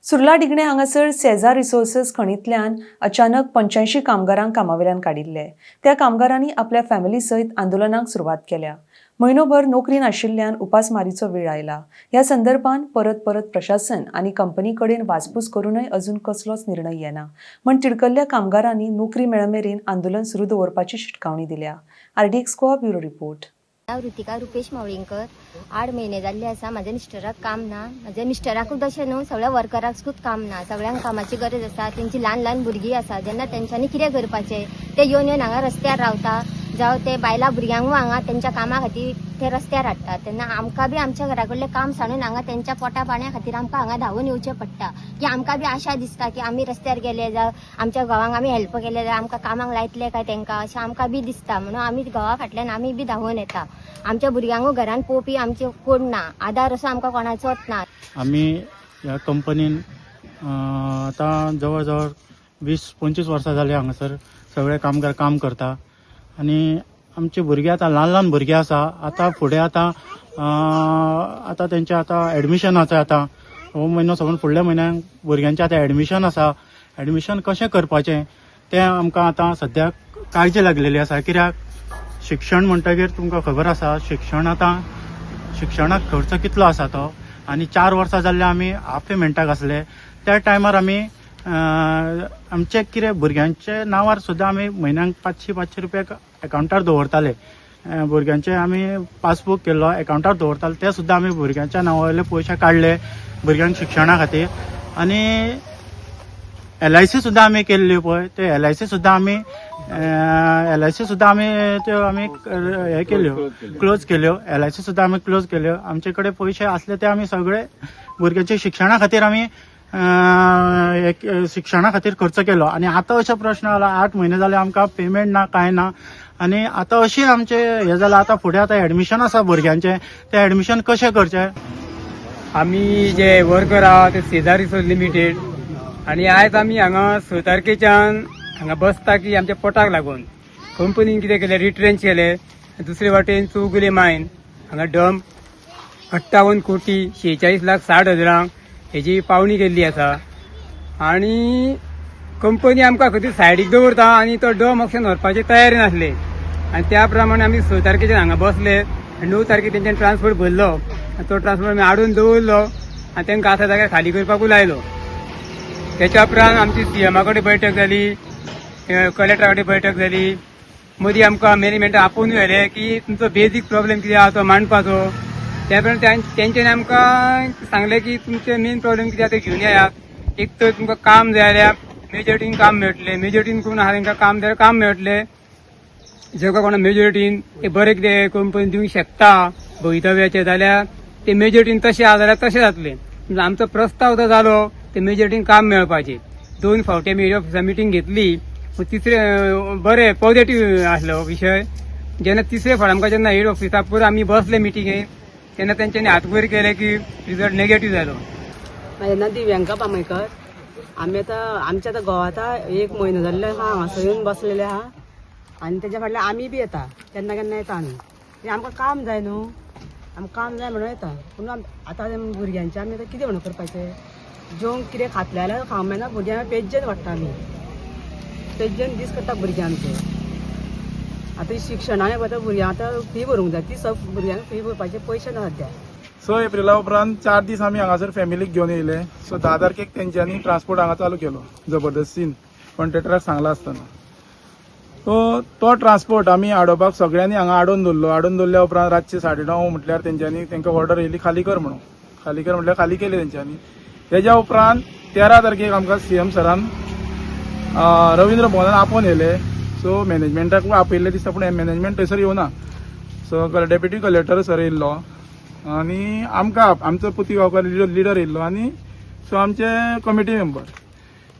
सुर्ला डिगणे हांगासर सेजार रिसोर्सेस खणींतल्यान अचानक 85 कामगारांक कामावेल्यान काडिल्ले। त्या कामगारांनी आपल्या फॅमिली सयत आंदोलनाक सुरवात केल्या। म्हयनोभर नोकरी नाशिल्ल्यान उपासमारीचो वेळ आयला। ह्या संदर्भात परत प्रशासन आनी कंपनी कडेन वासपूस करूनय अजून कसलोच निर्णय येना। म्हण तिडकल्ल्या कामगारांनी नोकरी मेळमेरेन आंदोलन सुरू दवरपाची शिटकावणी दिल्या। RDX Goa bureau report. Ritika Rupesh Mavalinkar 8 महिने जाल्ले आसा। माझ्या मिस्टराक काम ना, माझ्या मिस्टराकूच अशें न्हू सगळ्या वर्करांकूच काम ना। सगळ्यांक कामाची गरज आसा। तेंची ल्हान भुरगीं आसा, जेन्ना तेंच्यांनी कितें करपाचें ते येवन हांगा रस्त्यार रावता, जावं ते बायलां भुरग्यांक हांगा तेंच्या कामा खातीर ते रस्त्यार हाडटा। तेन्ना आमकां बी आमच्या घरा कडलें काम सांडून हांगा तेंच्या पोटा पाण्या खातीर आमकां हांगा धांवून येवचें पडटा। की आमकां बी आशा दिसता की आमी रस्त्यार गेले जावं आमच्या गांवांक आमी हेल्प केले जाल्यार आमकां कामाक लायतले काय तेंकां अशें आमकां बी दिसता। म्हणून आमी गांवा फाटल्यान आमी बी धांवून येता। आमच्या भुरग्यांक घरान पळोवपी आमचे कोण ना, आदार असो आमकां कोणाचोच ना। आमी ह्या कंपनीन आतां जवळ जवळ 20-25 वर्सां जाली हांगासर सगळे कामगार काम करता। आनी आमचे भुरगे आतां ल्हान भुरगे आसा। आतां फुडें आतां तेंचे आतां एडमिशन आसा। आतां हो म्हयनो सोडून फुडल्या म्हयन्याक भुरग्यांचें आतां एडमिशन आसा। एडमिशन कशें करपाचें तें आमकां आतां सद्याक काळजी लागलेली आसा। कित्याक शिक्षण म्हणटकीर तुमकां खबर आसा शिक्षणाक खर्च कितलो आसा तो। आनी 4 वर्सां जाल्ले आमी हाफ पेमेंटाक आसले। त्या टायमार आमी आमचे कितें भुरग्यांचे नांवार सुद्दां आमी म्हयन्याक 500 रुपया अकाउंटार दवरताले। भुरग्यांचे आमी पासबूक केल्लो अकाउंटार दवरताले, ते सुद्दां आमी भुरग्यांच्या नांवावयले पयशे काडले भुरग्यांक शिक्षणा खातीर। आनी LIC सुद्दां आमी केल्ली पळय, ते LIC सुद्दां आमी हे केल्यो, क्लोज केल्यो। LIC सुद्दां आमी क्लोज केल्यो। आमचे कडेन पयशे आसले ते आमी सगळे भुरग्यांच्या शिक्षणा खातीर आमी शिक्षणा खातीर खर्च केलो। आनी आतां अशे प्रश्न आला, 8 म्हयने जाले आमकां पेमेंट ना, कांय ना। आनी आतां अशी आमचे हे जालां, आतां फुडें आतां एडमिशन आसा भुरग्यांचे, ते एडमिशन कशें करचें। आमी जे वर्कर आहा ते सेजार रिसोर्स लिमिटेड आणि आयज आमी हांगा 6 तारखेच्यान हांगा बसता की आमच्या पोटाक लागून कंपनीन कितें केलें, रिट्रेंच केले। दुसरे वाटेन चौगुले मायन हांगा डंप 58 कोटी 46,60,000 हेजी पावणी केल्ली आसा। आणि कंपनी आमकां खंय सायडीक दवरता आणि तो डंप म्हाका व्हरपाचे तयारी नासले। आणि त्या प्रमाणे आमी 6 तारखेच्यान हांगा बसले। 9 तारखेक तेंच्यानी ट्रान्सपोर्ट भरलो आणि तो ट्रान्सपोर्ट आमी हाडून दवरलो आणि तांकां आसा जाग्यार खाली करपाकूय लायलो। त्याच्या उपरांत आमची CMA कडेन बैठक जाली, कलेक्टरा कडेन बैठक जाली। मदीं आमकां मॅनेजमेंट आपोवन व्हेले की तुमचो बेजीक प्रॉब्लेम कितें आहा तो मांडपाचो। त्या प्रमाणे तेंच्यांनी आमकां सांगलें की तुमचे मेन प्रॉब्लेम कितें आहा ते घेवन येयात। एक तर तुमकां काम जाय जाल्यार मेजॉरिटीन काम मेळटलें, मेजॉरिटीन कोण आहा तांकां काम जाल्यार काम मेळटलें। जेका कोणा मेजॉरिटीन ते बरें कितें कंपनी दिवंक शकता भवितव्याचे जाल्यार ते मेजॉरिटीन तशें आहा जाल्यार तशें जातलें। आमचो प्रस्ताव जो जालो ते मेजॉरिटीन काम मेळपाचें। 2 फावटी आमी हेड ऑफिसांत मिटींग घेतली। तिसरे बरें पॉझिटिव्ह आसलो विशय। जेन्ना तिसरे फावट आमकां जेन्ना हेड ऑफिसा परत आमी बसले मिटिंगेक तेन्ना तेंच्यांनी हात वयर केले की रिजल्ट नेगेटिव्ह जालो। म्हाजें नांव दिव्यांका पामेकर। आमी आमच्या आतां गोवा आतां 1 म्हयनो जाल्लो आहा हांगासर येवन बसलेले आहा। आनी तेच्या फाटल्यान आमी बी येता, केन्ना केन्ना येता आमी। आमकां काम जाय न्हू, आमकां काम जाय म्हणून येता। पूण आतां भुरग्यांचें आमी आतां कितें म्हणून करपाचें। जेवंक कितें खातलें जाल्यार खावंक मेळना। भुरग्यांक पेजन वाडटा आमी, पेजन दीस करता भुरग्यां आमचे। आतां शिक्षणाक वता भुरग्यांक आतां फी भरूंक जाय, ती भुरग्यांक फी भरपाचे पयशे ना सद्या। 6 एप्रिला उपरांत 4 दीस आमी हांगासर फॅमिलीक घेवन येयले। 10 तारखेक तेंच्यांनी ट्रान्सपोर्ट हांगा चालू केलो जबरदस्तीन, कॉन्ट्रॅक्टराक सांगला आसतना। तो ट्रान्सपोर्ट आमी हाडोवपाक सगळ्यांनी हांगा हाडून दवरलो। हाडून दवरल्या उपरांत रातचे 9:30 म्हटल्यार तेंच्यांनी तांकां ऑर्डर येयली खाली कर म्हणून। खाली कर म्हटल्यार खाली केली तेंच्यांनी। तेज्या उपरांत 13 तारखेक आमकां CM सरान रवींद्र भवनान आपोवन येयले। सो मॅनेजमेंटाक आपयल्ले दिसता, पूण मॅनेजमेंट थंयसर येवना। सो डेप्युटी कलेक्टर सर येयल्लो आनी आमकां आमचो पुती गांवकार लिडर येयल्लो आनी सो आमचे कमिटी मेंबर।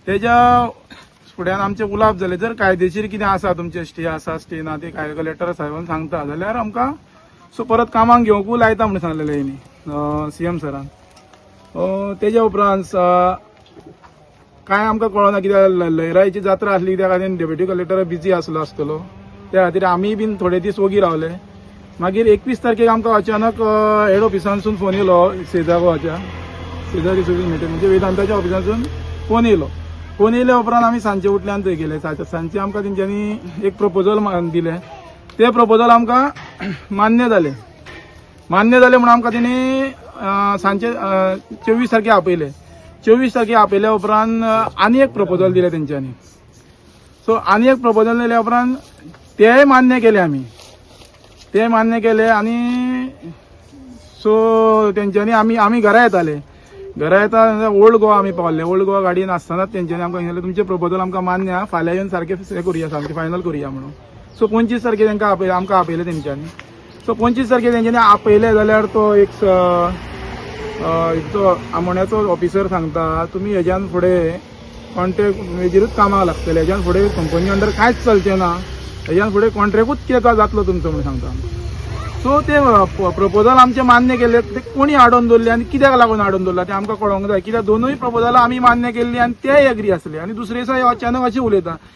तेज्या फुड्यान आमचे उलोवप जालें, जर कायदेशीर कितें आसा तुमचे स्टे आसा स्टे ना ते कलेक्टर साहेबान सांगता जाल्यार आमकां सो परत कामाक घेवंकूय लायता म्हणून सांगलेलें हेणी CM सरान। तेज्या उपरांत कांय आमकां कळना कित्याक लयराईची जात्रा आसली त्या खातीर डेप्युटी कलेक्टर बिजी आसतलो, त्या खातीर आमी बीन थोडे दीस वोगी रावले। मागीर 21 तारखेक आमकां अचानक हेड ऑफिसानसून फोन येयलो सेजा गोवाच्या सेजार रिसोर्सीस लिमिटेड म्हणजे वेदांताच्या ऑफिसासून फोन येयलो. फोन येयल्या उपरांत आमी सांजचे उठल्यान थंय गेले. सांजचे आमकां तेंच्यांनी एक प्रपोजल दिले. ते प्रपोजल आमकां मान्य जाले म्हणून आमकां तेणी सांजचे 24 तारखे आपयले. 24 तारखे आपयल्या उपरांत आनी एक प्रपोजल दिले तेंच्यांनी. सो आनी एक प्रपोजल दिल्या उपरांत तेय मान्य केले आमी. ते मान्य केले आनी सो तेंच्यांनी आमी घरा येताले. घरा येता ओल्ड गोवा आमी पावले. ओल्ड गोवा गाडयेन आसतनाच तेंच्यांनी आमकां सांगलें तुमचे प्रपोजल आमकां मान्य आहा, फाल्यां येवन सारके हें करुया, सारके फायनल करुया म्हणून. सो 25 तारखे आमकां आपयले तेंच्यांनी. सो 25 तारखे तेंच्यांनी आपयले जाल्यार तो एक तो आमोण्याचो ऑफिसर सांगता तुमी हेज्यान फुडें कॉन्ट्रॅक्ट हेजेरूच कामाक लागतले, हेज्यान फुडें कंपनी अंडर कांयच चलचें ना, हेज्यान फुडें कॉन्ट्रॅक्टूच कितें जातलो तुमचो म्हणून सांगता. सो ते प्रपोजल आमचे मान्य केले. ते कोणी हाडून दवरले आनी कित्याक लागून हाडून दवरला ते आमकां कळोंक जाय. कित्याक दोनूय प्रपोजलां आमी मान्य केल्ली आनी तेय एग्री आसले आनी दुसरे दिसा अचानक अशें उलयता